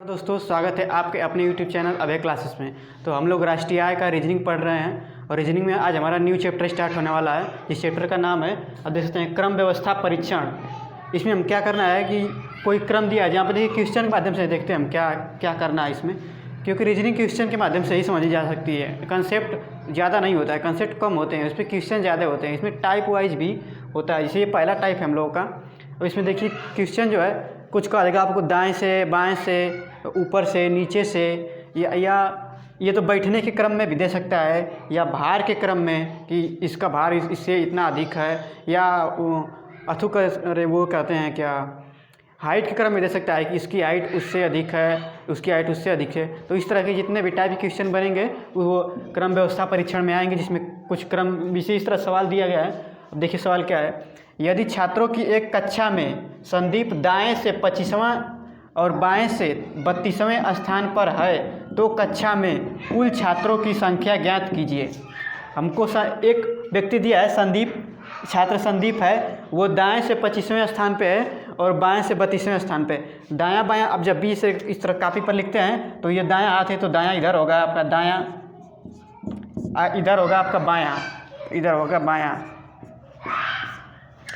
दोस्तों स्वागत है आपके अपने YouTube चैनल अभय क्लासेस में। तो हम लोग राष्ट्रीय आय का रीजनिंग पढ़ रहे हैं और रीजनिंग में आज हमारा न्यू चैप्टर स्टार्ट होने वाला है। इस चैप्टर का नाम है, अब देख सकते हैं, क्रम व्यवस्था परीक्षण। इसमें हम क्या करना है कि कोई क्रम दिया है, जहाँ पर देखिए क्वेश्चन के माध्यम से देखते हैं हम क्या क्या करना है इसमें, क्योंकि रीजनिंग क्वेश्चन के माध्यम से ही समझी जा सकती है। कंसेप्ट ज़्यादा नहीं होता है, कंसेप्ट कम होते हैं, इस पर क्वेश्चन ज़्यादा होते हैं। इसमें टाइप वाइज भी होता है, जैसे ये पहला टाइप है हम लोगों का। और इसमें देखिए क्वेश्चन जो है कुछ का देगा आपको दाएं से, बाएं से, ऊपर से, नीचे से, या ये तो बैठने के क्रम में भी दे सकता है, या भार के क्रम में कि इसका भार इससे इतना अधिक है, या अथुक वो कहते हैं क्या, हाइट के क्रम में दे सकता है कि इसकी हाइट उससे अधिक है, उसकी हाइट उससे अधिक है। तो इस तरह के जितने भी टाइप के क्वेश्चन बनेंगे वो क्रम व्यवस्था परीक्षण में आएंगे, जिसमें कुछ क्रम विशेष तरह सवाल दिया गया है। अब देखिए सवाल क्या है, यदि छात्रों की एक कक्षा में संदीप दाएं से 25वां और बाएं से 32वें स्थान पर है तो कक्षा में कुल छात्रों की संख्या ज्ञात कीजिए। हमको एक व्यक्ति दिया है, संदीप, छात्र संदीप है, वो दाएं से 25वें स्थान पे है और बाएं से 32वें स्थान पे। दायां बायां, अब जब भी इसे इस तरह कापी पर लिखते हैं तो ये दायां हाथ है तो दायां इधर होगा आपका, दायां इधर होगा आपका, बायां इधर होगा, बायां।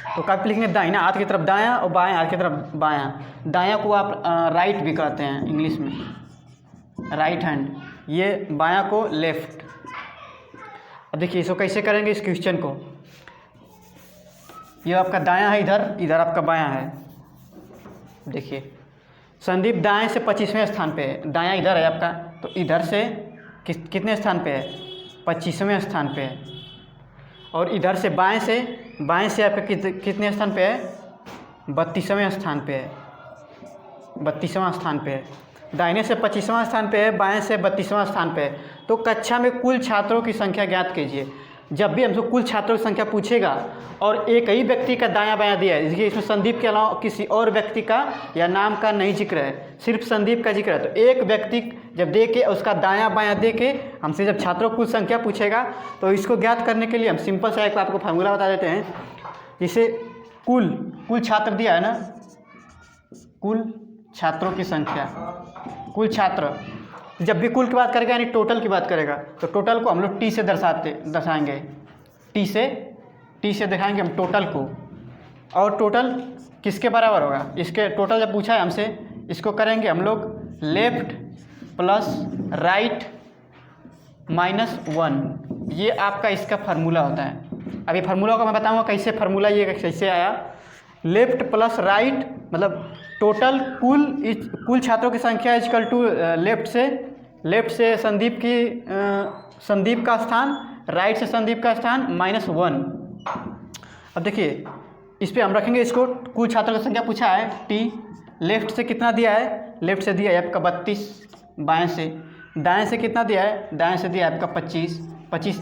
तो कापी लिखेंगे दाहिना हाथ की तरफ दायां और बाएं हाथ की तरफ बायां। दायां को आप राइट भी कहते हैं इंग्लिश में, राइट हैंड। ये बायां को लेफ्ट। अब देखिए इसको कैसे करेंगे इस क्वेश्चन को। ये आपका दायां है इधर, इधर आपका बायां है। देखिए संदीप दाएं से 25वें स्थान पे है, दायां इधर है आपका, तो इधर से कितने स्थान पे है, 25वें स्थान पे है। और इधर से बाएं से आपका कितने स्थान पे है, 32वें स्थान पे है, 32वां स्थान पे है। दाहिने से 25वां स्थान पे है, बाएं से 32वां स्थान पे है। तो कक्षा में कुल छात्रों की संख्या ज्ञात कीजिए। जब भी हमसे कुल छात्रों की संख्या पूछेगा और एक ही व्यक्ति का दायां बायां दिया है, इसलिए इसमें संदीप के अलावा किसी और व्यक्ति का या नाम का नहीं जिक्र है, सिर्फ संदीप का जिक्र है। तो एक व्यक्ति जब दे के उसका दायां बायां दे के हमसे जब छात्रों कुल संख्या पूछेगा तो इसको ज्ञात करने के लिए हम सिंपल सा एक आपको फार्मूला बता देते हैं। जिसे कुल छात्र दिया है ना, कुल छात्रों की संख्या, कुल छात्र जब भी कुल की बात करेगा यानी टोटल की बात करेगा, तो टोटल को हम लोग टी से दर्शाएंगे, टी से दिखाएंगे हम टोटल को। और टोटल किसके बराबर होगा, इसके टोटल जब पूछा है हमसे, इसको करेंगे हम लोग लेफ्ट प्लस राइट माइनस 1। ये आपका इसका फार्मूला होता है। अब ये फार्मूला को मैं बताऊंगा कैसे, फार्मूला ये कैसे आया। लेफ्ट प्लस राइट मतलब टोटल कुल छात्रों की संख्या इजकल टू लेफ्ट से संदीप का स्थान, राइट से संदीप का स्थान माइनस 1। अब देखिए इस पर हम रखेंगे इसको, कुल छात्रों की संख्या पूछा है टी, लेफ्ट से कितना दिया है, लेफ्ट से दिया है आपका 32, बाएं से, दाएं से कितना दिया है, दाएं से दिया है आपका 25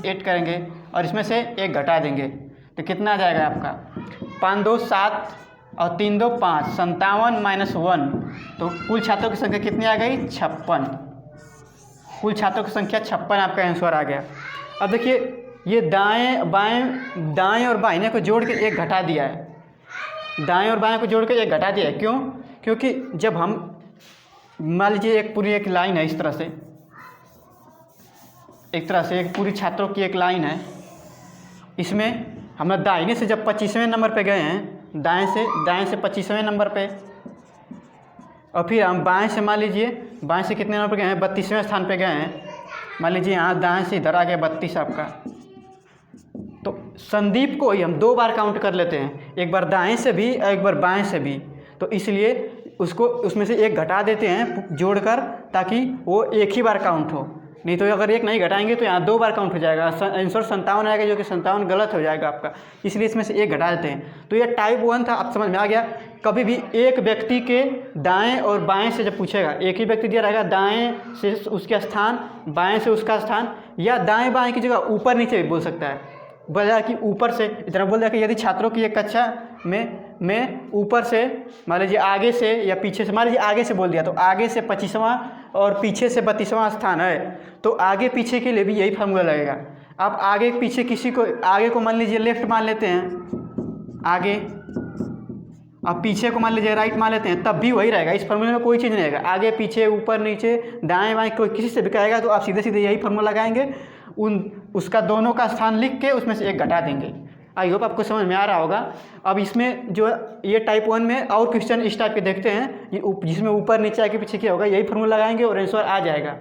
ऐड करेंगे और इसमें से एक घटा देंगे तो कितना आ जाएगा आपका 5 2 7 और 3 2 5, 57 माइनस 1। तो कुल छात्रों की संख्या कितनी आ गई, 56। कुल छात्रों की संख्या 56 आपका आंसर आ गया। अब देखिए ये दाएं और बाएं को जोड़ के एक घटा दिया है, दाएं और बाएं को जोड़ के एक घटा दिया है। क्यों? क्योंकि जब हम मान लीजिए एक पूरी एक लाइन है, इस तरह से एक पूरी छात्रों की एक लाइन है, इसमें हम दाहिने से जब 25वें नंबर पे गए हैं, दाएं से 25वें नंबर पे, और फिर हम बाएं से मान लीजिए बाएं से कितने नंबर पे गए हैं, 32वें स्थान पे गए हैं। मान लीजिए यहाँ दाएं से इधर आ गया 32 आपका। तो संदीप को ही हम 2 बार काउंट कर लेते हैं, एक बार दाएं से भी और एक बार बाएं से भी। तो इसलिए उसको उसमें से एक घटा देते हैं जोड़कर, ताकि वो एक ही बार काउंट हो। नहीं तो अगर एक नहीं घटाएंगे तो यहाँ 2 बार काउंट हो जाएगा, आंसर 57 आएगा, जो कि 57 गलत हो जाएगा आपका। इसलिए इसमें से एक घटा देते हैं। तो ये टाइप 1 था, आप समझ में आ गया। कभी भी एक व्यक्ति के दाएं और बाएं से जब पूछेगा, एक ही व्यक्ति दिया रहेगा, दाएं से उसका स्थान, बाएं से उसका स्थान, या दाएं बाएं की जगह ऊपर नीचे भी बोल सकता है। बोला कि ऊपर से इतना बोल दिया कि यदि छात्रों की एक कक्षा में ऊपर से मान लीजिए आगे से या पीछे से, मान लीजिए आगे से बोल दिया तो आगे से 25वां और पीछे से 32वां स्थान है, तो आगे पीछे के लिए भी यही फार्मूला लगेगा। आप आगे पीछे किसी को, आगे को मान लीजिए लेफ्ट मान लेते हैं, आगे अब पीछे को मान लीजिए राइट मान लेते हैं, तब भी वही रहेगा। इस फार्मूले में कोई चीज़ नहीं रहेगा, आगे पीछे ऊपर नीचे दाएं बाएं कोई किसी से भी कहेगा तो आप सीधे सीधे यही फार्मूला लगाएंगे, उसका दोनों का स्थान लिख के उसमें से एक घटा देंगे। आई होप आपको समझ में आ रहा होगा। अब इसमें जो ये टाइप 1 में और क्वेश्चन इस टाइप के देखते हैं, ये जिसमें ऊपर नीचे आगे पीछे क्या होगा, यही फार्मूला लगाएंगे और आंसर आ जाएगा।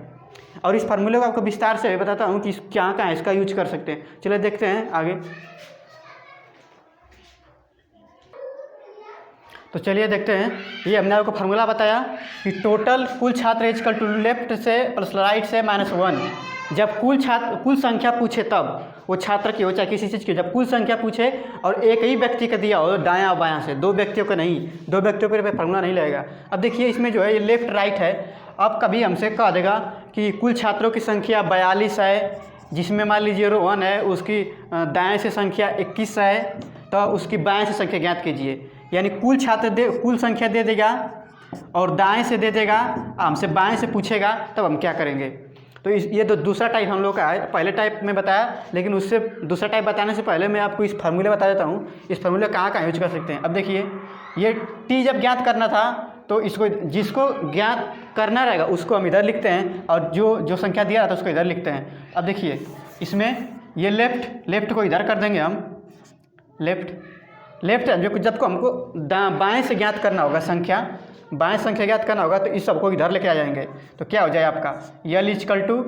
और इस फार्मूले को आपको विस्तार से बताता हूँ कि क्या कहाँ इसका यूज कर सकते हैं। चलिए देखते हैं आगे। तो चलिए देखते हैं, ये हमने आपको फार्मूला बताया कि टोटल कुल छात्र इक्वल टू लेफ्ट से प्लस राइट से -1। जब कुल संख्या पूछे तब वो छात्र की हो चाहे किसी चीज़ की, जब कुल संख्या पूछे और एक ही व्यक्ति का दिया हो दायां और बायां से, दो व्यक्तियों का नहीं, दो व्यक्तियों पर फार्मूला नहीं लगेगा। अब देखिए इसमें जो है ये लेफ्ट राइट है। अब कभी हमसे कह देगा कि कुल छात्रों की संख्या 42 है, जिसमें मान लीजिए रो 1 है, उसकी दाएँ से संख्या 21 है, तो उसकी बाएँ से संख्या ज्ञात कीजिए। यानी कुल संख्या दे देगा और दाएं से दे देगा, हमसे बाएं से पूछेगा, तब हम क्या करेंगे। तो ये तो दूसरा टाइप हम लोग का है। पहले टाइप में बताया, लेकिन उससे दूसरा टाइप बताने से पहले मैं आपको इस फार्मूले बता देता हूँ, इस फार्मूले कहाँ कहाँ यूज कर सकते हैं। अब देखिए ये टी जब ज्ञात करना था तो इसको जिसको ज्ञात करना रहेगा उसको हम इधर लिखते हैं, और जो संख्या दिया था उसको इधर लिखते हैं। अब देखिए इसमें ये लेफ्ट को इधर कर देंगे हम, लेफ्ट जो जब को हमको बाएं से ज्ञात करना होगा संख्या, बाएं संख्या ज्ञात करना होगा, तो इस सबको इधर लेके आ जाएंगे। तो क्या हो जाएगा आपका यल इक्वल टू,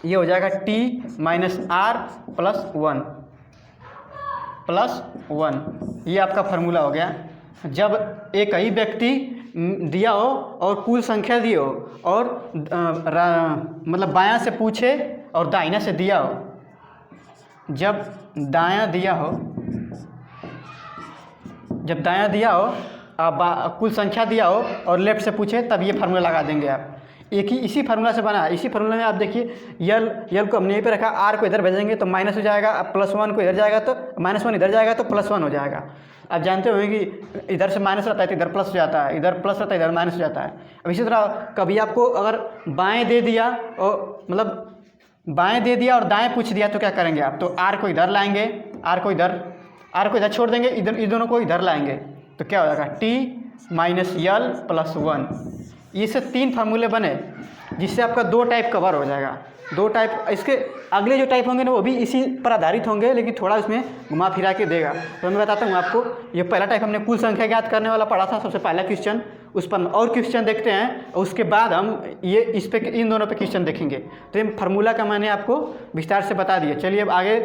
ये हो जाएगा t माइनस r प्लस 1। ये आपका फार्मूला हो गया। जब एक ही व्यक्ति दिया हो और कुल संख्या दी हो और मतलब बायां से पूछे और दाहिना से दिया हो, जब दायां दिया हो कुल संख्या दिया हो और लेफ्ट से पूछे, तब ये फार्मूला लगा देंगे आप। एक ही इसी फार्मूला से बना है। इसी फार्मूला में आप देखिए यल को हमने यहीं पे रखा, आर को इधर भेजेंगे तो माइनस हो जाएगा, अब +1 को इधर जाएगा तो -1 इधर जाएगा तो +1 हो जाएगा। आप जानते होंगे कि इधर से माइनस रहता है तो इधर प्लस हो जाता है, इधर प्लस रहता है इधर माइनस हो जाता है। अब इसी तरह कभी आपको अगर बाएँ दे दिया और मतलब बाएँ दे दिया और दाएँ पूछ दिया तो क्या करेंगे आप, तो आर को इधर लाएंगे, आर को इधर छोड़ देंगे, इधर दोनों को इधर लाएंगे, तो क्या हो जाएगा t माइनस यल प्लस 1। ये से 3 फार्मूले बने जिससे आपका 2 टाइप कवर हो जाएगा। 2 टाइप, इसके अगले जो टाइप होंगे ना वो भी इसी पर आधारित होंगे, लेकिन थोड़ा इसमें घुमा फिरा के देगा। तो मैं बताता हूँ आपको, ये पहला टाइप हमने कुल संख्या ज्ञात करने वाला पढ़ा था, सबसे पहला क्वेश्चन, उस पर और क्वेश्चन देखते हैं, और उसके बाद हम ये इन दोनों पे क्वेश्चन देखेंगे। तो ये फार्मूला का मैंने आपको विस्तार से बता दिया। चलिए अब आगे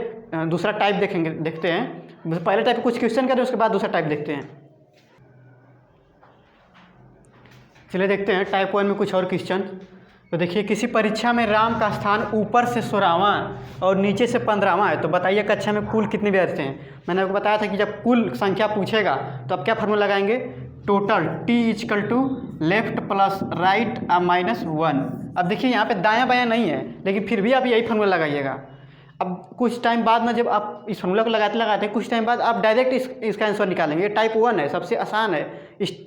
दूसरा टाइप देखते हैं। पहले टाइप कुछ क्वेश्चन करें, उसके बाद दूसरा टाइप देखते हैं। चलिए देखते हैं टाइप 1 में कुछ और क्वेश्चन। तो देखिए किसी परीक्षा में राम का स्थान ऊपर से 16वां और नीचे से 15वां है, तो बताइए कक्षा में कुल कितने विद्यार्थी हैं। मैंने आपको बताया था कि जब कुल संख्या पूछेगा तो आप क्या फार्मूला लगाएंगे, total t equal to left plus right -1। अब देखिए यहाँ पे दायां बायां नहीं है, लेकिन फिर भी आप यही फार्मूला लगाइएगा। अब कुछ टाइम बाद में जब आप इस फार्मूला को लगाते कुछ टाइम बाद आप डायरेक्ट इसका आंसर निकालेंगे। ये टाइप 1 है, सबसे आसान है।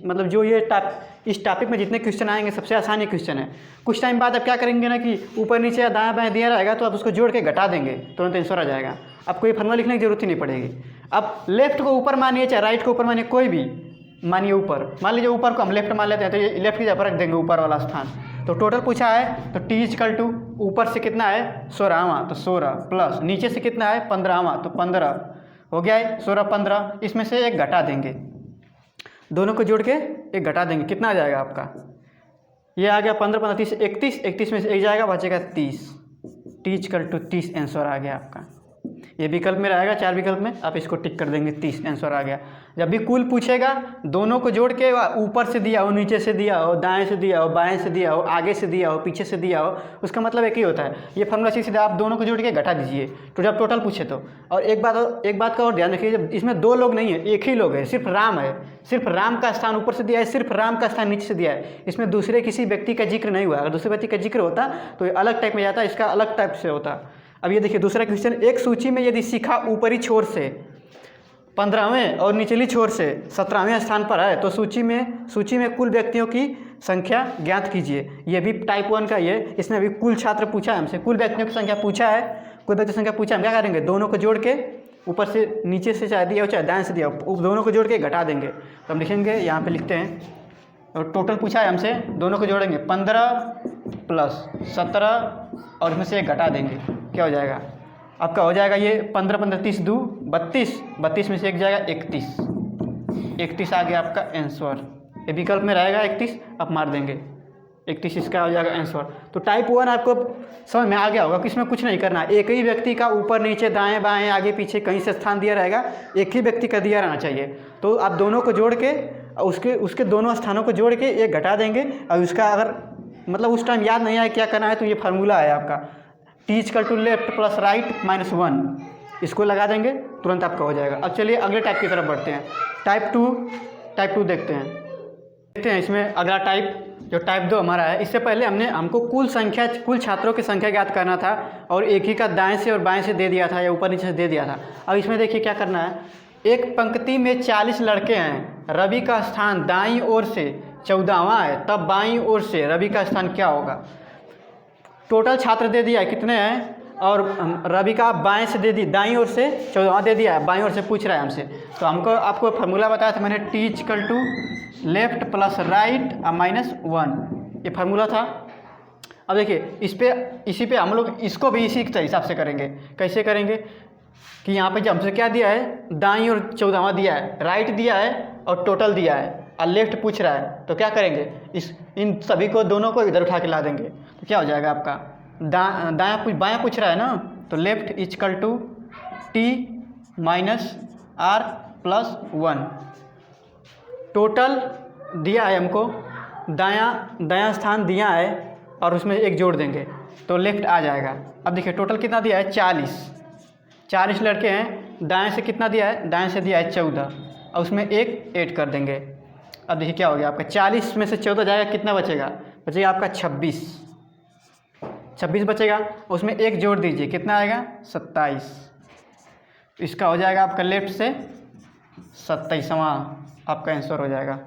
मतलब जो इस टॉपिक में जितने क्वेश्चन आएंगे सबसे आसान ये क्वेश्चन है। कुछ टाइम बाद आप क्या करेंगे ना कि ऊपर नीचे या दायां बायां दिया रहेगा तो आप उसको जोड़ के घटा देंगे, तुरंत आंसर आ जाएगा। आपको ये फार्मूला लिखने की जरूरत ही नहीं पड़ेगी। अब लेफ्ट को ऊपर मानिए चाहे राइट को ऊपर मानिए, कोई भी मानिए ऊपर, मान लीजिए ऊपर को हम लेफ्ट मान लेते हैं, तो ये लेफ्ट की जगह रख देंगे ऊपर वाला स्थान। तो टोटल पूछा है तो t इक्वल टू ऊपर से कितना है 16वां, तो 16 प्लस नीचे से कितना है 15वां, तो 15 हो गया है। 16 15, इसमें से एक घटा देंगे, दोनों को जोड़ के एक घटा देंगे, कितना आ जाएगा आपका, ये आ गया 15 15 30 31 में से एक जाएगा, बचेगा 30। t इक्वल टू 30 आंसर आ गया आपका। ये विकल्प में रहेगा, 4 विकल्प में आप इसको टिक कर देंगे, 30 आंसर आ गया। जब भी कुल पूछेगा दोनों को जोड़ के, ऊपर से दिया हो, नीचे से दिया हो, दाएं से दिया हो, बाएं से दिया हो, आगे से दिया हो, पीछे से दिया हो, उसका मतलब एक ही होता है। ये फार्मूला सीधे आप दोनों को जोड़ के घटा दीजिए तो जब टोटल पूछे तो। और एक बात का और ध्यान रखिए, जब इसमें 2 लोग नहीं है, एक ही लोग है, सिर्फ राम है, सिर्फ राम का स्थान ऊपर से दिया है, सिर्फ राम का स्थान नीचे से दिया है। इसमें दूसरे किसी व्यक्ति का जिक्र नहीं हुआ। अगर दूसरे व्यक्ति का जिक्र होता तो ये अलग टाइप में जाता, इसका अलग टाइप से होता। अब ये देखिए दूसरा क्वेश्चन, एक सूची में यदि शिखा ऊपरी छोर से 15वें और निचली छोर से 17वें स्थान पर है तो सूची में कुल व्यक्तियों की संख्या ज्ञात कीजिए। ये भी टाइप 1 का ये, इसमें अभी कुल छात्र पूछा है हमसे, कुल व्यक्तियों की संख्या पूछा है, कुल व्यक्ति संख्या पूछा है, हम क्या करेंगे, दोनों को जोड़ के ऊपर से नीचे से चाहे दिया हो चाहे दाएं से दिया हो, दोनों को जोड़ के घटा देंगे। तो हम लिखेंगे यहाँ पे लिखते हैं, और टोटल पूछा है हमसे, दोनों को जोड़ेंगे 15 प्लस 17 और इसमें से एक घटा देंगे, क्या हो जाएगा आपका, हो जाएगा ये 15 15 30 2 32, 32 में से एक जाएगा 31 आ गया आपका आंसर। ये विकल्प में रहेगा 31, आप मार देंगे 31, इसका हो जाएगा आंसर। तो टाइप 1 आपको समझ में आ गया होगा कि इसमें कुछ नहीं करना है, एक ही व्यक्ति का ऊपर नीचे दाएं बाएं आगे पीछे कहीं से स्थान दिया रहेगा, एक ही व्यक्ति का दिया रहना चाहिए। तो आप दोनों को जोड़ के उसके दोनों स्थानों को जोड़ के एक घटा देंगे, और उसका अगर मतलब उस टाइम याद नहीं आया क्या करना है, तो ये फार्मूला है आपका T= लेफ्ट प्लस राइट -1, इसको लगा देंगे, तुरंत आपका हो जाएगा। अब चलिए अगले टाइप की तरफ बढ़ते हैं। टाइप टू देखते हैं इसमें अगला टाइप जो टाइप 2 हमारा है। इससे पहले हमको कुल छात्रों की संख्या ज्ञात करना था, और एक ही का दाएं से और बाएं से दे दिया था या ऊपर नीचे से दे दिया था। अब इसमें देखिए क्या करना है, एक पंक्ति में 40 लड़के हैं, रवि का स्थान दाईं ओर से 14वां है, तब बाईं ओर से रवि का स्थान क्या होगा। टोटल छात्र दे दिया है कितने हैं, और रवि का बाएं से दे दी, दाईं ओर से 14वां दे दिया है, बाईं ओर से पूछ रहा है हमसे। तो आपको फार्मूला बताया था मैंने, T= लेफ्ट प्लस राइट -1, ये फार्मूला था। अब देखिए इसी पे हम लोग इसको भी इसी के हिसाब से करेंगे। कैसे करेंगे कि यहाँ पे जब हमसे क्या दिया है, दाईं और 14वां दिया है, राइट दिया है और टोटल दिया है, और लेफ्ट पूछ रहा है, तो क्या करेंगे, इन सभी को दोनों को इधर उठा के ला देंगे। तो क्या हो जाएगा आपका, बायां पूछ रहा है ना, तो लेफ्ट = T-R+1, टोटल दिया है हमको, दायां स्थान दिया है और उसमें एक जोड़ देंगे तो लेफ्ट आ जाएगा। अब देखिए टोटल कितना दिया है, 40 लड़के हैं, दाएं से कितना दिया है, दाएं से दिया है 14, और उसमें एक ऐड कर देंगे। अब देखिए क्या हो गया आपका, 40 में से 14 जाएगा, कितना बचेगा आपका 26 बचेगा, उसमें एक जोड़ दीजिए, कितना आएगा 27, इसका हो जाएगा आपका लेफ्ट से 27वां आपका आंसर हो जाएगा।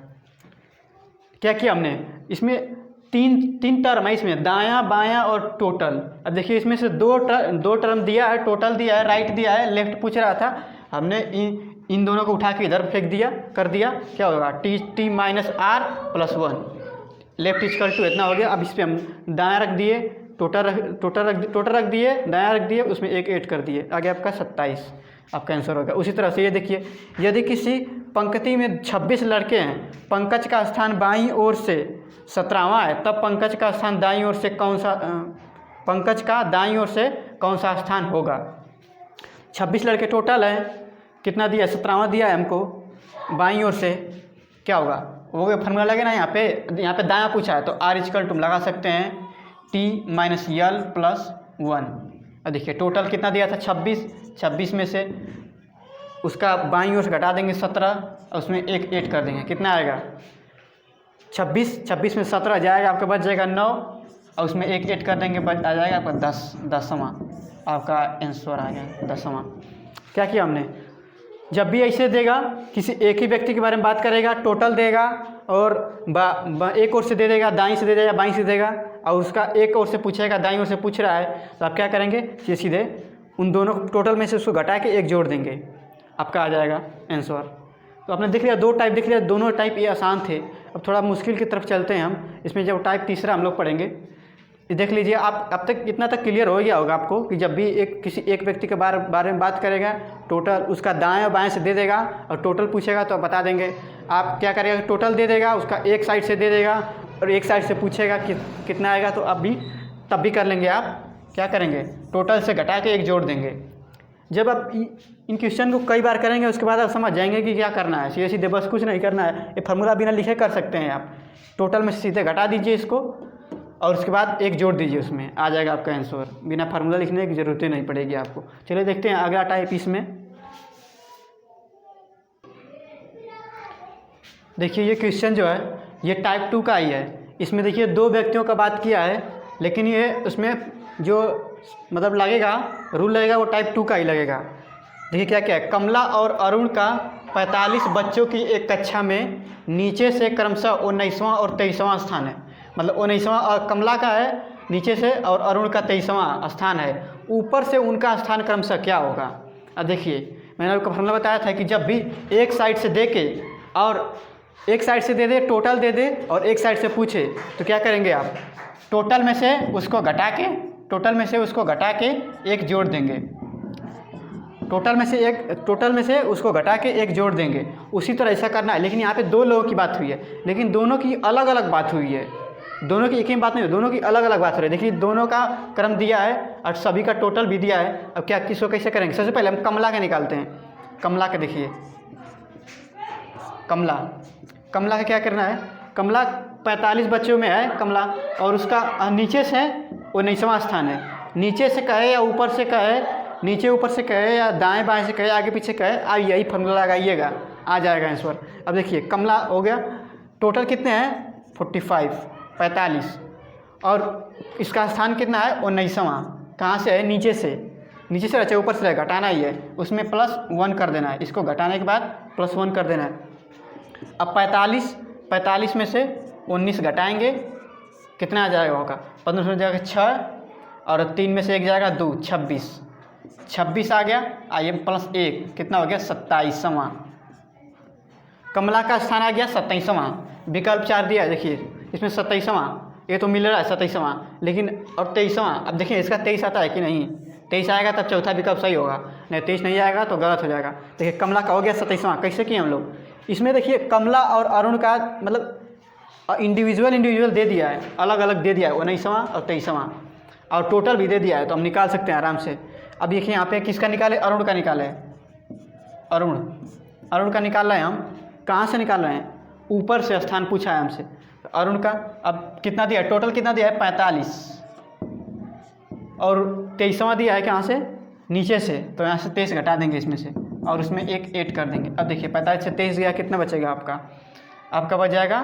क्या किया हमने, इसमें तीन टर्म है, इसमें दायां बायां और टोटल। अब देखिए इसमें से दो टर्म दिया है, टोटल दिया है, राइट दिया है, लेफ्ट पूछ रहा था, हमने इन दोनों को उठा के इधर फेंक दिया, कर दिया, क्या होगा T-R+1, लेफ्ट = इतना हो गया। अब इस पर हम दायां रख दिए, टोटल रख दिए, दायां रख दिए, उसमें एक ऐड कर दिए, आगे आपका 27 आपका आंसर होगा। उसी तरह से ये देखिए, यदि किसी पंक्ति में 26 लड़के हैं, पंकज का स्थान बाईं ओर से 17वां है, तब पंकज का दाईं ओर से कौन सा स्थान होगा। 26 लड़के टोटल है, कितना दिया है, 17वां दिया है हमको, बाईं ओर से क्या होगा, वो फार्मूला लगे ना, यहाँ पे दायां पूछा है, तो R= हम लगा सकते हैं T-L+1। अब देखिए टोटल कितना दिया था, 26 में से उसका बाईं ओर से घटा देंगे 17, और उसमें एक ऐड कर देंगे, कितना आएगा 26 में 17 जाएगा, आपका बच जाएगा 9, और उसमें एक ऐड कर देंगे, आ जाएगा आपका 10वां आपका आंसर आ गया 10वां। क्या किया हमने, जब भी ऐसे देगा, किसी एक ही व्यक्ति के बारे में बात करेगा, टोटल देगा, और एक ओर से दे देगा, दाईं से दे देगा, बाईं से देगा, और उसका एक ओर से पूछेगा, दाईं ओर से पूछ रहा है, तो आप क्या करेंगे, सीधे उन दोनों टोटल में से उसको घटा के एक जोड़ देंगे, आपका आ जाएगा आंसर। तो आपने देख लिया, दो टाइप देख लिया, दोनों टाइप ये आसान थे। अब थोड़ा मुश्किल की तरफ चलते हैं हम, इसमें जब टाइप तीसरा हम लोग पढ़ेंगे, देख लीजिए आप, अब तक इतना तक क्लियर हो गया होगा आपको कि जब भी किसी एक व्यक्ति के बारे में बात करेगा, टोटल उसका दाएं और बाएं से दे देगा, और टोटल पूछेगा तो आप बता देंगे। आप क्या करेगा, टोटल दे देगा, उसका एक साइड से दे देगा, और एक साइड से पूछेगा कि कितना आएगा, तो तब भी कर लेंगे। आप क्या करेंगे, टोटल से घटा के एक जोड़ देंगे। जब आप इन क्वेश्चन को कई बार करेंगे, उसके बाद आप समझ जाएंगे कि क्या करना है, सीधे बस कुछ नहीं करना है। ये फार्मूला बिना लिखे कर सकते हैं आप, टोटल में सीधे घटा दीजिए इसको, और उसके बाद एक जोड़ दीजिए, उसमें आ जाएगा आपका आंसर, बिना फार्मूला लिखने की ज़रूरत ही नहीं पड़ेगी आपको। चलिए देखते हैं अगला टाइप। इसमें देखिए ये क्वेश्चन जो है ये टाइप 2 का ही है। इसमें देखिए दो व्यक्तियों का बात किया है, लेकिन ये उसमें जो मतलब लगेगा रूल लगेगा वो टाइप 2 का ही लगेगा। देखिए क्या क्या है, कमला और अरुण का 45 बच्चों की एक कक्षा में नीचे से क्रमशः 19वां और 23वां स्थान है। मतलब 19वां और कमला का है नीचे से, और अरुण का 23वां स्थान है। ऊपर से उनका स्थान क्रमशः क्या होगा। अब देखिए मैंने आपको फॉर्मूला बताया था कि जब भी एक साइड से दे के और एक साइड से दे दे, टोटल दे दे और एक साइड से पूछे, तो क्या करेंगे आप, टोटल में से उसको घटा के एक जोड़ देंगे। टोटल में से उसको घटा के एक जोड़ देंगे। उसी तरह ऐसा करना है। लेकिन यहाँ पे दो लोगों की बात हुई है, लेकिन दोनों की अलग अलग बात हुई है, दोनों की एक ही बात नहीं है, दोनों की अलग अलग बात हो रही है। देखिए दोनों का क्रम दिया है और सभी का टोटल भी दिया है। अब क्या किसको कैसे करेंगे, सबसे पहले हम कमला का निकालते हैं। कमला का देखिए, कमला का क्या करना है, कमला 45 बच्चों में है कमला, और उसका नीचे से 19वां स्थान है। नीचे से कहे या ऊपर से कहे, नीचे ऊपर से कहे या दाएं बाएं से कहे, आगे पीछे कहे, आप यही फॉर्मूला लगाइएगा, आ जाएगा आंसर। अब देखिए कमला हो गया, टोटल कितने हैं 45, और इसका स्थान कितना है 19वां। कहाँ से है, नीचे से अच्छा ऊपर से घटाना ही है, उसमें +1 कर देना है। इसको घटाने के बाद +1 कर देना है। अब 45 में से 19 घटाएंगे, कितना आ जाएगा होगा, 15 में जाएगा 6 और 3 में से 1 जाएगा 2, 26 आ गया। आइए +1 कितना हो गया 27वां। कमला का स्थान आ गया 27वां। विकल्प 4 दिया है, देखिए इसमें 27वां, ये तो मिल रहा है 27वां, लेकिन और 23वां। अब देखिए इसका 23 आता है कि नहीं, 23 आएगा तब चौथा विकल्प सही होगा, नहीं 23 नहीं आएगा तो गलत हो जाएगा। देखिए कमला का हो गया 27वां। कैसे किए हम लोग, इसमें देखिए कमला और अरुण का मतलब इंडिविजुअल दे दिया है, अलग अलग दे दिया है, 19वां और 23वां, और टोटल भी दे दिया है, तो हम निकाल सकते हैं आराम से। अब देखिए यहाँ पे किसका निकाले, अरुण का निकाले, अरुण का निकाल रहे हैं हम। कहाँ से निकाल रहे हैं, ऊपर से स्थान पूछा है हमसे, तो अरुण का अब कितना दिया है, टोटल कितना दिया है 45, और 23वां दिया है कहाँ से, नीचे से, तो यहाँ से 23 घटा देंगे इसमें से, और उसमें एक 8 कर देंगे। अब देखिए 45 से 23 गया, कितना बचेगा आपका बच जाएगा,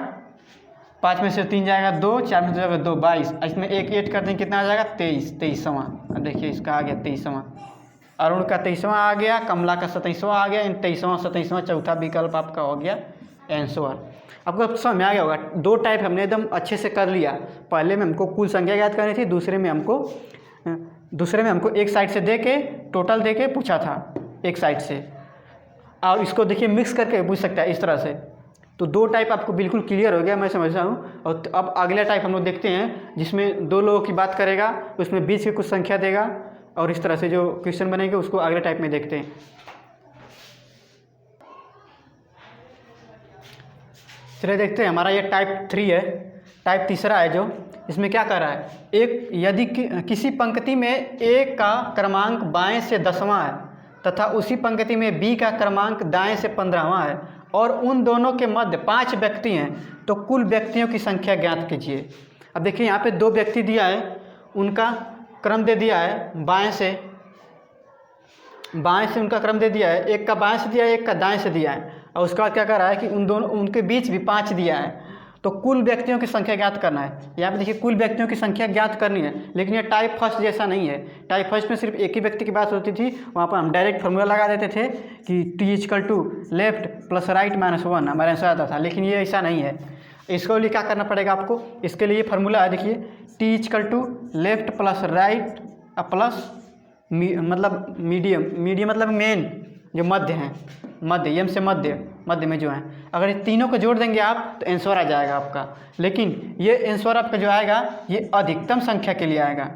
5 में से 3 जाएगा 2, 4 में से जाएगा 2, 22, इसमें एक 8 कर देंगे, कितना आ जाएगा 23वां। अब देखिए इसका आ गया 23वां, अरुण का 23वां आ गया, कमला का 27वां आ गया, इन 23वां चौथा विकल्प आपका हो गया आंसर। आपको समझ में आ गया होगा, 2 टाइप हमने एकदम अच्छे से कर लिया। पहले में हमको कुल संख्या याद करनी थी, दूसरे में हमको एक साइड से दे के टोटल दे के पूछा था एक साइड से, और इसको देखिए मिक्स करके पूछ सकता है इस तरह से। तो 2 टाइप आपको बिल्कुल क्लियर हो गया, मैं समझता हूँ। और अब अगला टाइप हम लोग देखते हैं जिसमें 2 लोगों की बात करेगा, उसमें बीच की कुछ संख्या देगा, और इस तरह से जो क्वेश्चन बनेंगे उसको अगले टाइप में देखते हैं। चलिए देखते हैं, हमारा ये टाइप 3 है। टाइप तीसरा है जो इसमें क्या कर रहा है, एक यदि किसी पंक्ति में ए का क्रमांक बाएं से 10वां है तथा उसी पंक्ति में बी का क्रमांक दाएं से 15वां है, और उन दोनों के मध्य 5 व्यक्ति हैं, तो कुल व्यक्तियों की संख्या ज्ञात कीजिए। अब देखिए यहाँ पे 2 व्यक्ति दिया है, उनका क्रम दे दिया है, बाएं से उनका क्रम दे दिया है, एक का बाएं से दिया है, एक का दाएं से दिया है, और उसके बाद क्या कर रहा है कि उनके बीच भी 5 दिया है, तो कुल व्यक्तियों की संख्या ज्ञात करना है। यहाँ पे देखिए कुल व्यक्तियों की संख्या ज्ञात करनी है, लेकिन ये टाइप फर्स्ट जैसा नहीं है। टाइप फर्स्ट में सिर्फ एक ही व्यक्ति की बात होती थी, वहाँ पर हम डायरेक्ट फार्मूला लगा देते थे कि T = लेफ्ट प्लस राइट -1 हमारा आंसर आता था, लेकिन ये ऐसा नहीं है। इसके लिए क्या करना पड़ेगा आपको, इसके लिए फार्मूला है, देखिए T = left plus right plus मतलब मीडियम मतलब मेन जो मध्य हैं, मध्य यम से मध्य में जो है, अगर ये तीनों को जोड़ देंगे आप तो आंसर आ जाएगा आपका। लेकिन ये आंसर आपका जो आएगा ये अधिकतम संख्या के लिए आएगा,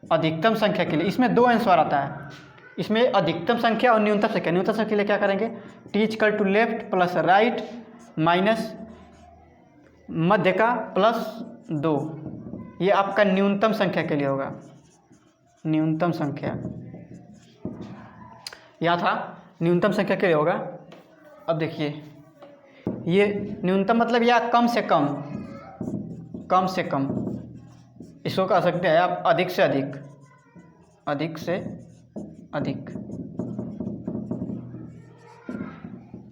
अधिकतम संख्या के लिए। इसमें 2 आंसर आता है, इसमें अधिकतम संख्या और न्यूनतम संख्या। न्यूनतम संख्या के लिए क्या करेंगे, T = left plus right minus मध्य का +2, ये आपका न्यूनतम संख्या के लिए होगा, न्यूनतम संख्या यहाँ था, न्यूनतम संख्या के लिए होगा। अब देखिए ये न्यूनतम मतलब या कम से कम, इसको कह सकते हैं आप अधिक से अधिक।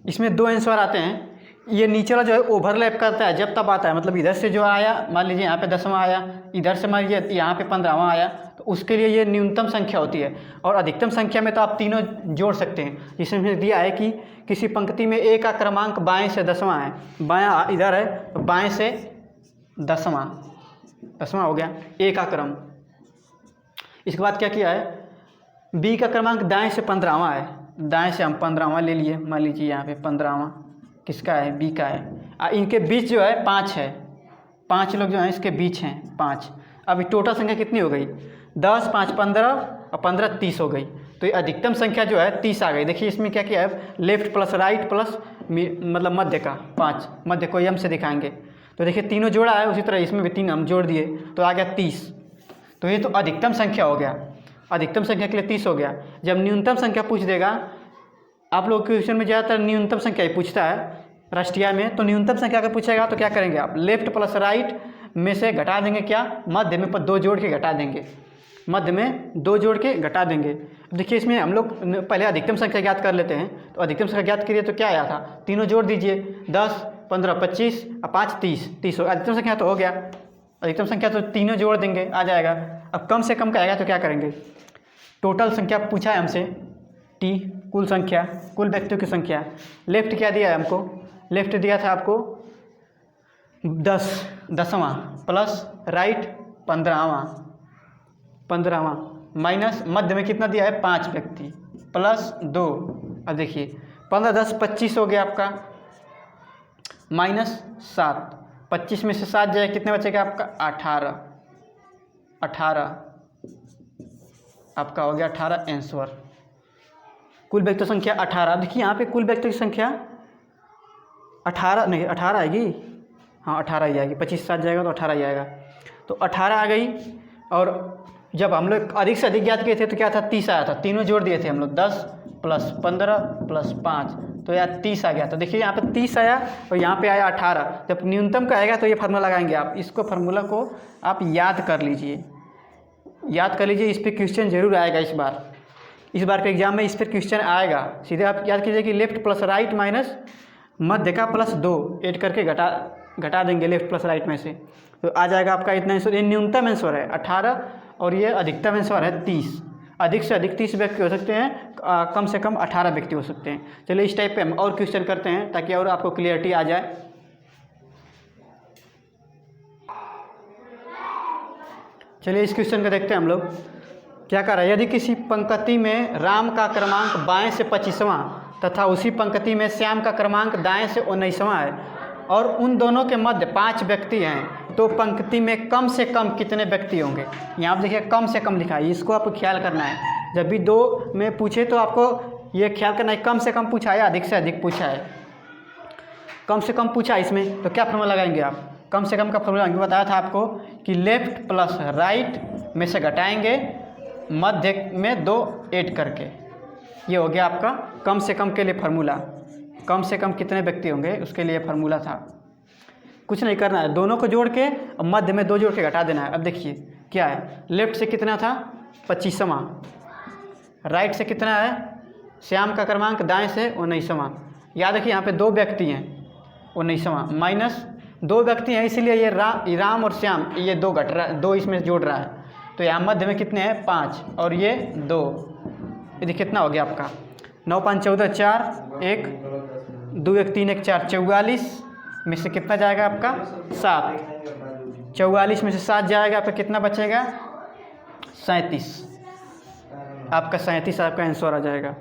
इसमें 2 आंसर आते हैं। ये नीचे वाला जो है ओवरलैप करता है, जब तब आता है, मतलब इधर से जो आया, मान लीजिए यहाँ पे 10वां आया, इधर से मान लीजिए यहाँ पे 15वां आया, तो उसके लिए ये न्यूनतम संख्या होती है। और अधिकतम संख्या में तो आप तीनों जोड़ सकते हैं। जिसमें दिया है कि किसी पंक्ति में ए का क्रमांक बाएं से 10वां है, बायां इधर है तो बाएं से 10वां हो गया ए का क्रम। इसके बाद क्या किया है, बी का क्रमांक दाएं से 15वां है, दाएं से हम 15वां ले लिए, मान लीजिए यहाँ पे 15वां किसका है, बी का है। इनके बीच जो है 5 है, 5 लोग जो हैं इसके बीच हैं 5। अभी टोटल संख्या कितनी हो गई, 10, 5, 15 और 15 30 हो गई। तो ये अधिकतम संख्या जो है 30 आ गई। देखिए इसमें क्या किया है, लेफ्ट प्लस राइट प्लस मतलब मध्य का 5, मध्य को एम से दिखाएंगे। तो देखिए तीनों जोड़ा है, उसी तरह इसमें भी 3 हम जोड़ दिए तो आ गया 30। तो ये तो अधिकतम संख्या हो गया, अधिकतम संख्या के लिए 30 हो गया। जब न्यूनतम संख्या पूछ देगा, आप लोग के क्वेश्चन में ज़्यादातर न्यूनतम संख्या ही पूछता है राष्ट्रीय में, तो न्यूनतम संख्या अगर पूछेगा तो क्या करेंगे आप, लेफ्ट प्लस राइट में से घटा देंगे, क्या मध्य में पर 2 जोड़ के घटा देंगे, मध्य में 2 जोड़ के घटा देंगे। देखिए इसमें हम लोग पहले अधिकतम संख्या ज्ञात कर लेते हैं। तो अधिकतम संख्या ज्ञात करिए तो क्या आया था, तीनों जोड़ दीजिए, 10, 15, 25 और 5 30, 30 अधिकतम संख्या तो हो गया। अधिकतम संख्या तो तीनों जोड़ देंगे आ जाएगा। अब कम से कम का आएगा तो क्या करेंगे, टोटल संख्या पूछा है हमसे टी, कुल संख्या, कुल व्यक्तियों की संख्या। लेफ्ट क्या दिया है हमको, लेफ्ट दिया था आपको 10वां प्लस राइट 15वां माइनस मध्य में कितना दिया है 5 व्यक्ति प्लस 2। अब देखिए 15, 10, 25 हो गया आपका, माइनस 7, 25 में से 7 जाए कितने बचेगा आपका 18 आपका हो गया 18 आंसर। कुल व्यक्ति संख्या 18। देखिए यहाँ पे कुल व्यक्ति की संख्या 18 नहीं 18 आएगी, हाँ 18 ही आएगी, 25 7 जाएगा तो 18 ही आएगा। तो 18 आ गई। और जब हम लोग अधिक से अधिक ज्ञात किए थे तो क्या था, 30 आया था, तीनों जोड़ दिए थे हम लोग, 10 प्लस 15 प्लस 5 तो यार 30 आ गया। तो देखिए यहाँ पे 30 आया और यहाँ पे आया 18। जब न्यूनतम का आएगा तो ये फार्मूला लगाएंगे आप, इसको फार्मूला को आप याद कर लीजिए, याद कर लीजिए। इस पर क्वेश्चन जरूर आएगा इस बार के एग्जाम में, इस पर क्वेश्चन आएगा। सीधे आप याद कीजिए कि लेफ्ट प्लस राइट माइनस मध्य का प्लस 2 ऐड करके घटा देंगे लेफ्ट प्लस राइट में से, तो आ जाएगा आपका इतना आंसर। ये न्यूनतम आंसर है 18 और ये अधिकतम आंसर है 30। अधिक से अधिक 30 व्यक्ति हो सकते हैं, कम से कम 18 व्यक्ति हो सकते हैं। चलिए इस टाइप पे हम और क्वेश्चन करते हैं ताकि और आपको क्लियरिटी आ जाए। चलिए इस क्वेश्चन को देखते हैं हम लोग क्या कर रहा है। यदि किसी पंक्ति में राम का क्रमांक बाएं से 25वां तथा उसी पंक्ति में श्याम का क्रमांक दाएं से 19वां है और उन दोनों के मध्य 5 व्यक्ति हैं, तो पंक्ति में कम से कम कितने व्यक्ति होंगे। यहाँ पर देखिए कम से कम लिखा है, इसको आपको ख्याल करना है। जब भी 2 में पूछे तो आपको ये ख्याल करना है कम से कम पूछा है, अधिक से अधिक पूछा है। कम से कम पूछा है इसमें तो क्या फॉर्मूला लगाएंगे आप, कम से कम का फॉर्मूला बताया था आपको कि लेफ्ट प्लस राइट में से घटाएंगे, मध्य में 2 ऐड करके। ये हो गया आपका कम से कम के लिए फार्मूला। कम से कम कितने व्यक्ति होंगे उसके लिए फार्मूला था। कुछ नहीं करना है, दोनों को जोड़ के और मध्य में 2 जोड़ के घटा देना है। अब देखिए क्या है, लेफ्ट से कितना था 25वां, राइट से कितना है श्याम का क्रमांक दाएं से 19वां। याद रखिए यहाँ पे 2 व्यक्ति हैं 19वां, माइनस 2 व्यक्ति हैं इसलिए ये राम और श्याम ये 2 घट रहा है, 2 इसमें जोड़ रहा है। तो यहाँ मध्य में कितने हैं 5 और ये 2, यदि कितना हो गया आपका 9 5 14 4 1 2 1 3 1 4 44 में से कितना जाएगा आपका 7। 44 में से 7 जाएगा फिर कितना बचेगा 37। आपका 37 आपका आंसर आ जाएगा।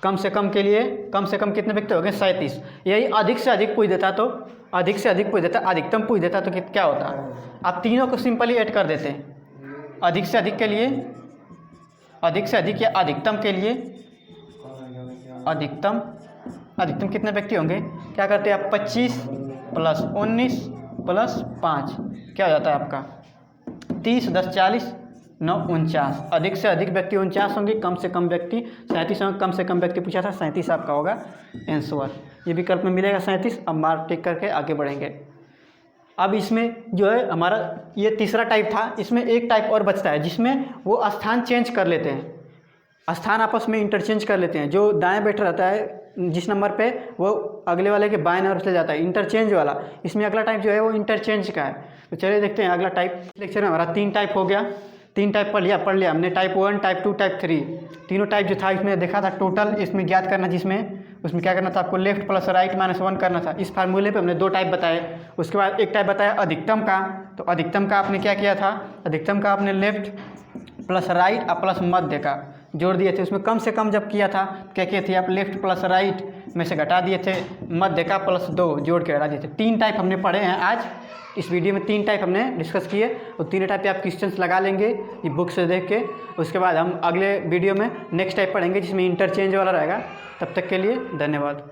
कम से कम के लिए कम से कम कितने व्यक्ति हो गए 37। यही अधिक से अधिक पूछ देता तो अधिक से अधिक पूछ देता, अधिकतम पूछ देता तो क्या होता, आप तीनों को सिंपली ऐड कर देते हैं। अधिक से अधिक के लिए अधिक से अधिक या अधिकतम के लिए अधिकतम कितने व्यक्ति होंगे, क्या करते हैं आप 25 प्लस 19 प्लस 5 क्या हो जाता है आपका 30 10 40 9 49। अधिक से अधिक व्यक्ति 49 होंगे, कम से कम व्यक्ति 37 होंगे। कम से कम व्यक्ति पूछा था 37 आपका होगा आंसर। ये विकल्प में मिलेगा 37। अब मार्क टिक करके आगे बढ़ेंगे। अब इसमें जो है हमारा ये तीसरा टाइप था, इसमें एक टाइप और बचता है जिसमें वो स्थान चेंज कर लेते हैं, स्थान आपस में इंटरचेंज कर लेते हैं। जो दाएं बैठा रहता है जिस नंबर पे वो अगले वाले के बाएं नंबर चले जाता है, इंटरचेंज वाला। इसमें अगला टाइप जो है वो इंटरचेंज का है। तो चलिए देखते हैं अगला टाइप। लेक्चर में हमारा 3 टाइप हो गया, 3 टाइप पढ़ लिया हमने, टाइप 1 टाइप 2 टाइप 3। तीनों टाइप जो था इसमें देखा था टोटल, इसमें ज्ञात करना जिसमें उसमें क्या करना था आपको लेफ्ट प्लस राइट -1 करना था। इस फार्मूले पे हमने 2 टाइप बताए। उसके बाद एक टाइप बताया अधिकतम का। तो अधिकतम का आपने क्या किया था, अधिकतम का आपने लेफ्ट प्लस राइट और प्लस मध्य का जोड़ दिए थे। उसमें कम से कम जब किया था क्या किए थे आप, लेफ्ट प्लस राइट में से घटा दिए थे, मध्य का प्लस 2 जोड़ के घटा दिए थे। 3 टाइप हमने पढ़े हैं आज इस वीडियो में, 3 टाइप हमने डिस्कस किए और 3 टाइप पे आप क्वेश्चंस लगा लेंगे ये बुक से देख के। उसके बाद हम अगले वीडियो में नेक्स्ट टाइप पढ़ेंगे जिसमें इंटरचेंज वाला रहेगा। तब तक के लिए धन्यवाद।